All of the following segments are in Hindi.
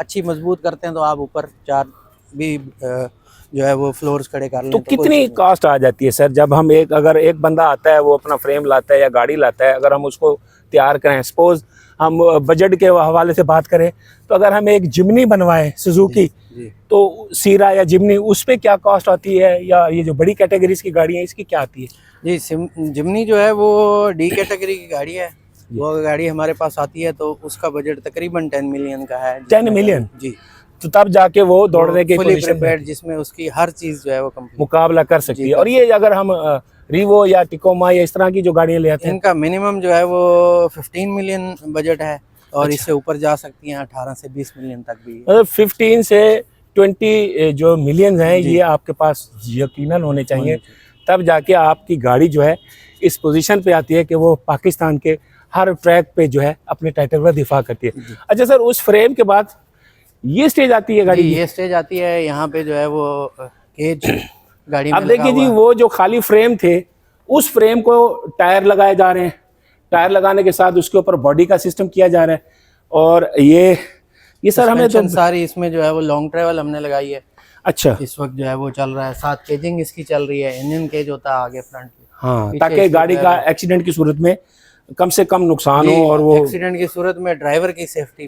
अच्छी मजबूत करते हैं तो आप ऊपर 4 भी जो है वो फ्लोर्स खड़े कर लें। तो कितनी कॉस्ट आ जाती है सर, जब हम अगर एक बंदा आता है वो अपना फ्रेम लाता है या गाड़ी लाता है, अगर हम उसको तैयार करें, सपोज हम बजट के हवाले से बात करें, तो अगर हम एक जिमनी बनवाएं सुजुकी, तो सीरा या जिमनी, उस पे क्या कॉस्ट आती है, या ये जो बड़ी कैटेगरीज की गाड़ी है इसकी क्या आती है? जी, जिमनी जो है वो डी कैटेगरी की गाड़ी है। वो गाड़ी हमारे पास आती है तो उसका बजट तकरीबन 10 मिलियन का है। 10 मिलियन? जी। तो तब जाके वो दौड़ने की पोजीशन में जिसमें उसकी हर चीज जो है वो कंप्लीट मुकाबला कर सकती है। और ये अगर हम रीवो या टिकोमा या इस तरह की जो गाड़ियां ले आते हैं, इनका मिनिमम जो है वो 15 मिलियन बजट है और इससे ऊपर जा सकती हैं 18 से 20 मिलियन तक भी। मतलब 15 से 20 जो मिलियन हैं ये आपके पास यकीनन होने चाहिए, तब जाके आपकी गाड़ी जो है इस पोजीशन पे आती है कि वो पाकिस्तान के हर ट्रैक पे जो है अपने टाइटल का दिफा करती है। अच्छा सर, उस फ्रेम के बाद ये स्टेज आती है गाड़ी? ये स्टेज आती है, यहाँ पे जो है वो केज गाड़ी में अब देखिए जी, वो जो खाली फ्रेम थे उस फ्रेम को टायर लगाए जा रहे हैं, टायर लगाने के साथ उसके ऊपर बॉडी का सिस्टम किया जा रहा है। और ये सर हमें तो सारी इसमें जो है वो लॉन्ग ट्रेवल हमने लगाई है। अच्छा, इस वक्त जो है वो चल रहा है, साथ केजिंग इसकी चल रही है, इंजन केज होता है आगे फ्रंट की। हाँ, ताकि गाड़ी का एक्सीडेंट की सूरत में कम से कम नुकसान हो, और वो एक्सीडेंट की सूरत में ड्राइवर की सेफ्टी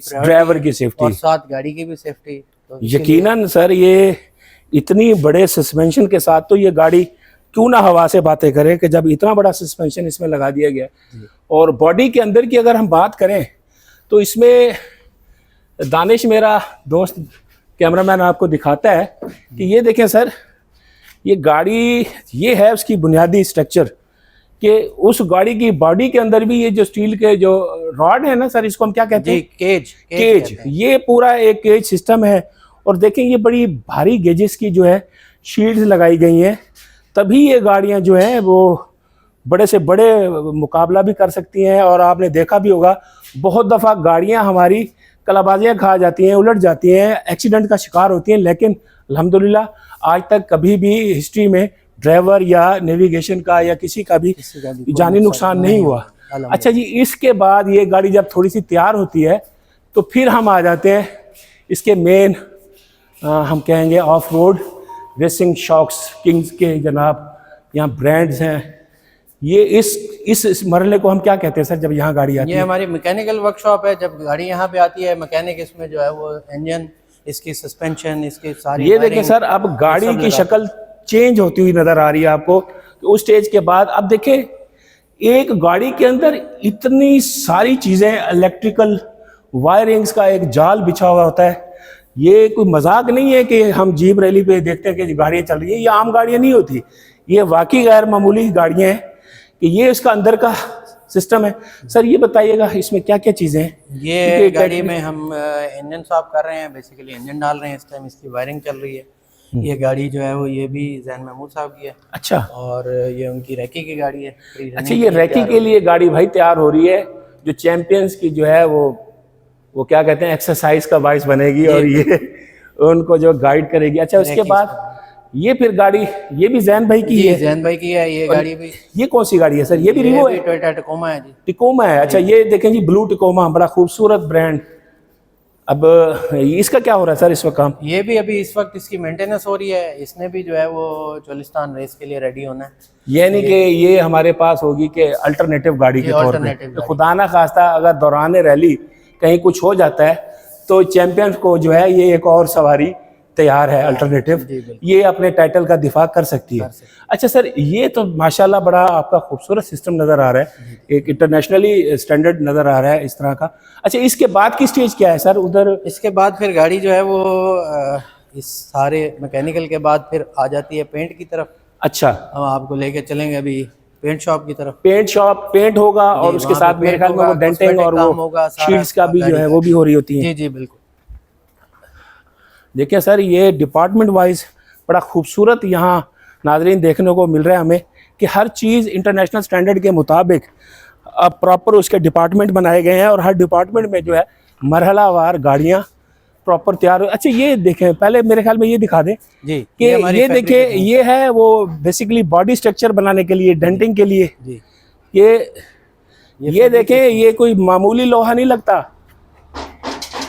और साथ गाड़ी की भी सेफ्टी। तो यकीनन सर, ये इतनी बड़े सस्पेंशन के साथ तो ये गाड़ी क्यों ना हवा से बातें करे कि जब इतना बड़ा सस्पेंशन इसमें लगा दिया गया। और बॉडी के अंदर की अगर हम बात करें तो इसमें दानिश मेरा दोस्त कैमरामैन आपको दिखाता है कि ये देखें सर, ये गाड़ी, ये है उसकी बुनियादी स्ट्रक्चर कि उस गाड़ी की बॉडी के अंदर भी ये जो स्टील के जो रॉड है ना सर, इसको हम क्या कहते हैं? केज। ये पूरा एक केज सिस्टम है। और देखें ये बड़ी भारी गेजेस की जो है शील्ड्स लगाई गई हैं, तभी ये गाड़ियां जो हैं वो बड़े से बड़े मुकाबला भी कर सकती हैं। और आपने देखा भी होगा बहुत दफ़ा गाड़ियां हमारी कलाबाजियां खा जाती हैं, उलट जाती हैं, एक्सीडेंट का शिकार होती हैं, लेकिन अल्हम्दुलिल्लाह आज तक कभी भी हिस्ट्री में ड्राइवर या नेविगेशन का या किसी का भी जानी नुकसान नहीं हुआ। अच्छा जी, इसके बाद ये गाड़ी जब थोड़ी सी तैयार होती है तो फिर हम आ जाते हैं इसके मेन, हम कहेंगे off road racing shocks kings के जनाब यहाँ ब्रांड्स हैं। ये इस मरहले को हम क्या कहते हैं सर जब यहाँ गाड़ी आती है? ये हमारी मैकेनिकल वर्कशॉप है। जब गाड़ी यहाँ पे आती है, मैकेनिक इसमें जो है वो इंजन, इसकी सस्पेंशन, इसकी सारी, ये देखिए सर, अब गाड़ी की शक्ल चेंज होती हुई नजर आ रही है आपको उस स्टेज के बाद। अब देखें, एक गाड़ी के अंदर इतनी सारी चीजें, इलेक्ट्रिकल वायरिंग्स का एक जाल बिछा हुआ होता है। ये कोई मजाक नहीं है कि हम जीप रैली पे देखते हैं कि गाड़ियां चल रही है, ये आम गाड़ियां नहीं होती, ये वाकई गैर मामूली गाड़ियां हैं कि ये इसका अंदर का सिस्टम है। सर ये बताइएगा इसमें क्या क्या चीजें हैं? ये गाड़ी में हम इंजन साफ कर रहे हैं, बेसिकली इंजन डाल रहे हैं इस टाइम, इसकी वायरिंग चल रही है। ये गाड़ी जो है वो ये भी जैन महमूद साहब की है। अच्छा, और ये उनकी रैकी की गाड़ी है। अच्छा, ये रैकी के लिए गाड़ी भाई तैयार हो रही है, जो चैंपियंस की जो है वो क्या कहते हैं एक्सरसाइज का बाइस बनेगी और ये उनको जो गाइड करेगी। अच्छा, उसके बाद ये फिर गाड़ी, ये भी जैन भाई की है? जैन भाई की है ये गाड़ी भी। ये कौन सी गाड़ी है सर? ये भी रिवो है? टोयोटा टिकोमा है जी। टिकोमा है, अच्छा। ये देखें जी, ब्लू टिकोमा, बड़ा खूबसूरत ब्रांड। अब इसका क्या हो रहा है सर इस वक्त काम? ये भी अभी इस वक्त इसकी मेंटेनेंस हो रही है। इसने भी जो है वो चोलिस्तान रेस के लिए रेडी होना है। यानी कि ये हमारे पास होगी कि अल्टरनेटिव गाड़ी के तौर पे, तो खुदा ना खास्ता अगर दौरान रैली कहीं कुछ हो जाता है तो चैंपियंस को जो है ये एक और सवारी तैयार है अल्टरनेटिव, ये अपने टाइटल का दिफा कर सकती है। अच्छा सर, ये तो माशाल्लाह बड़ा आपका खूबसूरत सिस्टम नज़र आ रहा है, एक इंटरनेशनली स्टैंडर्ड नज़र आ रहा है इस तरह का। अच्छा, इसके बाद की स्टेज क्या है सर उधर? इसके बाद फिर गाड़ी जो है वो इस सारे मैकेनिकल के बाद फिर आ जाती है पेंट की तरफ। अच्छा, हम आपको लेके चलेंगे अभी पेंट शॉप की तरफ। पेंट शॉप, पेंट होगा और उसके साथ मेरे ख्याल में वो डेंटिंग और वो शीट्स का भी जो है वो भी हो रही होती है। जी जी बिल्कुल। देखिए सर, ये डिपार्टमेंट वाइज बड़ा खूबसूरत यहाँ नाजरीन देखने को मिल रहा है हमें कि हर चीज़ इंटरनेशनल स्टैंडर्ड के मुताबिक अब प्रॉपर उसके डिपार्टमेंट बनाए गए हैं और हर डिपार्टमेंट में जो है मरहलावार गाड़ियाँ प्रॉपर तैयार हो। अच्छा, ये देखें, पहले मेरे ख्याल में ये दिखा दें जी कि ये देखें, ये है वो बेसिकली बॉडी स्ट्रक्चर बनाने के लिए, डेंटिंग के लिए जी। ये देखें, ये कोई मामूली लोहा नहीं लगता,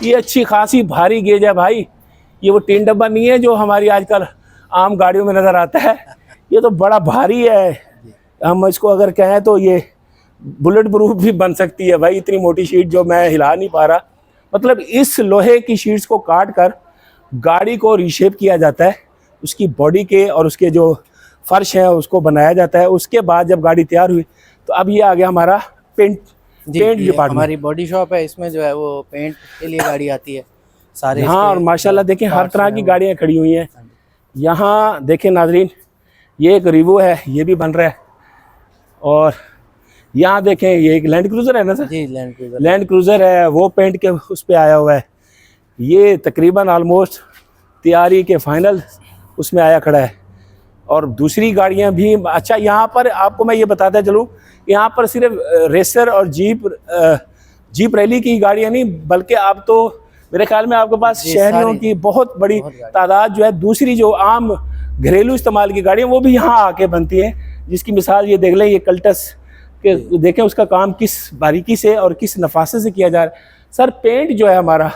ये अच्छी खासी भारी गेज है भाई। ये वो 3 डब्बा नहीं है जो हमारी आजकल आम गाड़ियों में नज़र आता है, ये तो बड़ा भारी है। हम इसको अगर कहें तो ये बुलेट प्रूफ भी बन सकती है भाई, इतनी मोटी शीट जो मैं हिला नहीं पा रहा। मतलब इस लोहे की शीट्स को काट कर गाड़ी को रीशेप किया जाता है, उसकी बॉडी के और उसके जो फर्श है उसको बनाया जाता है। उसके बाद जब गाड़ी तैयार हुई तो अब ये आ गया हमारा पेंट डिपार्टमेंट। हमारी बॉडी शॉप है, इसमें जो है वो पेंट के लिए गाड़ी आती है सारे। हाँ, और माशाल्लाह देखें हर तरह की गाड़ियाँ खड़ी हुई हैं यहाँ। देखें नाजरीन, ये एक रिवो है, ये भी बन रहा है। और यहाँ देखें ये एक लैंड क्रूज़र है ना सर? जी, लैंड क्रूज़र है, वो पेंट के उस पर आया हुआ है। ये तकरीबन ऑलमोस्ट तैयारी के फाइनल उसमें आया खड़ा है। और दूसरी गाड़ियाँ भी अच्छा, यहाँ पर आपको मैं ये बताता चलूँ, यहाँ पर सिर्फ रेसर और जीप रैली की गाड़ियाँ नहीं, बल्कि आप तो मेरे ख्याल में आपके पास शहरियों की बहुत बड़ी तादाद जो है, दूसरी जो आम घरेलू इस्तेमाल की गाड़ियाँ वो भी यहाँ आके बनती हैं। जिसकी मिसाल ये देख लें, ये कल्टस के देखें उसका काम किस बारीकी से और किस नफासत से किया जा रहा है। सर पेंट जो है हमारा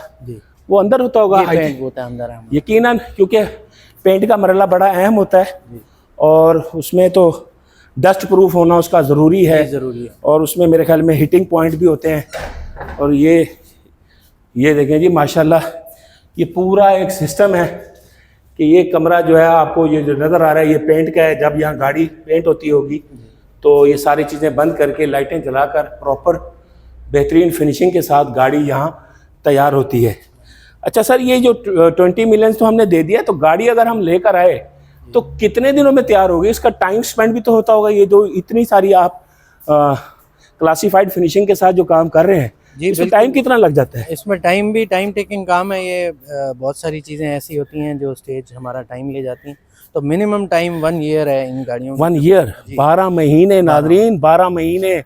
वो अंदर होता होगा, यकीनन, क्योंकि पेंट का मरला बड़ा अहम होता है और उसमें तो डस्ट प्रूफ होना उसका ज़रूरी है। और उसमें मेरे ख्याल में हीटिंग पॉइंट भी होते हैं। और ये देखें जी माशाल्लाह, ये पूरा एक सिस्टम है कि ये कमरा जो है आपको ये जो नज़र आ रहा है ये पेंट का है। जब यहाँ गाड़ी पेंट होती होगी तो ये सारी चीज़ें बंद करके लाइटें जलाकर प्रॉपर बेहतरीन फिनिशिंग के साथ गाड़ी यहाँ तैयार होती है। अच्छा सर, ये जो 20 मिलियन तो हमने दे दिया, तो गाड़ी अगर हम लेकर आए तो कितने दिनों में तैयार होगी? इसका टाइम स्पेंड भी तो होता होगा। ये जो इतनी सारी आप क्लासिफाइड फिनिशिंग के साथ जो काम कर रहे हैं जी, इसमें टाइम कितना लग जाता है? इसमें टाइम भी टाइम टेकिंग काम है। ये बहुत सारी चीज़ें ऐसी होती हैं जो स्टेज हमारा टाइम ले जाती हैं, तो मिनिमम टाइम 1 ईयर है इन गाड़ियों। 1 ईयर, 12 महीने नाजरीन, 12 महीने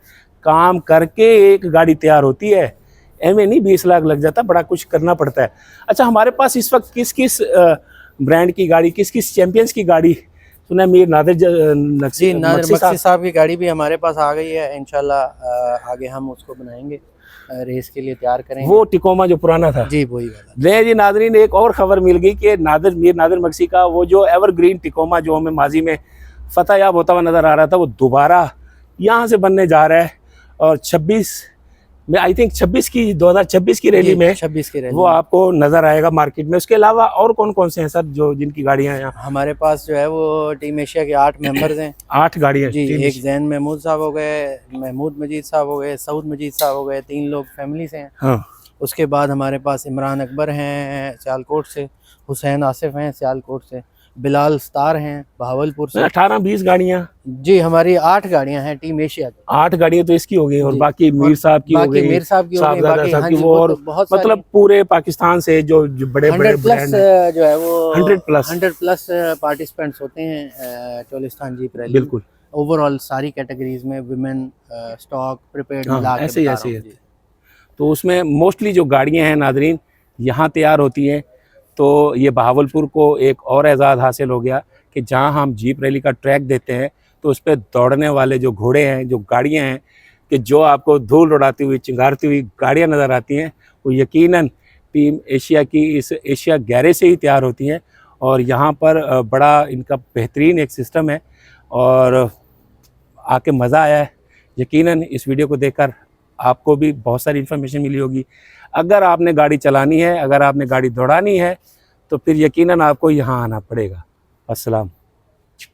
काम करके एक गाड़ी तैयार होती है। एमए नहीं 20 लाख लग जाता, बड़ा कुछ करना पड़ता है। अच्छा, हमारे पास इस वक्त किस किस ब्रांड की गाड़ी, किस किस चैंपियंस की गाड़ी? सुना मीर नादिर मक्सी साहब की गाड़ी भी हमारे पास आ गई है। इंशाल्लाह आगे हम उसको बनाएंगे, रेस के लिए तैयार करेंगे। वो टिकोमा जो पुराना था जी, वही वाला। ले जी नादरीन, एक और खबर मिल गई कि मीर नादिर मक्सी का वो जो एवरग्रीन टिकोमा जो हमें माजी में फतह याब होता हुआ नज़र आ रहा था, वो दोबारा यहाँ से बनने जा रहा है। और 26 में आई थिंक 2026 की रैली में 26 की रैली वो आपको नज़र आएगा मार्केट में। उसके अलावा और कौन कौन से हैं सर जो जिनकी गाड़ियाँ हैं यहाँ? हमारे पास जो है वो टीम एशिया के 8 मेंबर्स हैं। 8 गाड़ियाँ जी, एक जैन महमूद साहब हो गए, महमूद मजीद साहब हो गए, सऊद मजीद साहब हो गए, 3 लोग फैमिली से हैं। हाँ। उसके बाद हमारे पास इमरान अकबर हैं सियालकोट से, हुसैन आसिफ हैं सियालकोट से, बिलाल स्टार हैं बहावलपुर से। 18-20 गाड़ियाँ जी, हमारी 8 गाड़ियाँ हैं टीम एशिया की। 8 गाड़ियाँ तो इसकी हो गई, और बाकी मीर साहब की हो गई, मीर साहब की हो गई, बाकी वो और मतलब पूरे पाकिस्तान से जो बड़े बड़े प्लस जो है वो 100 प्लस पार्टिसिपेंट्स होते हैं चोलिस्तान जीप रैली। बिल्कुल, ओवरऑल सारी कैटेगरीज में विमेन स्टॉक प्रिपेयर्ड मिला के ऐसे ही। तो उसमें मोस्टली जो गाड़ियाँ हैं नादरीन यहाँ तैयार होती हैं। तो ये बहावलपुर को एक और एजाज़ हासिल हो गया कि जहाँ हम जीप रैली का ट्रैक देते हैं तो उस पर दौड़ने वाले जो घोड़े हैं, जो गाड़ियाँ हैं, कि जो आपको धूल उड़ाती हुई चिंगारती हुई गाड़ियाँ नज़र आती हैं, वो यकीनन टीम एशिया की इस एशिया गैरेज से ही तैयार होती हैं। और यहाँ पर बड़ा इनका बेहतरीन एक सिस्टम है और आके मज़ा आया है। यकीनन इस वीडियो को देखकर आपको भी बहुत सारी इन्फॉर्मेशन मिली होगी। अगर आपने गाड़ी चलानी है, अगर आपने गाड़ी दौड़ानी है, तो फिर यकीनन आपको यहाँ आना पड़ेगा। अस्सलाम।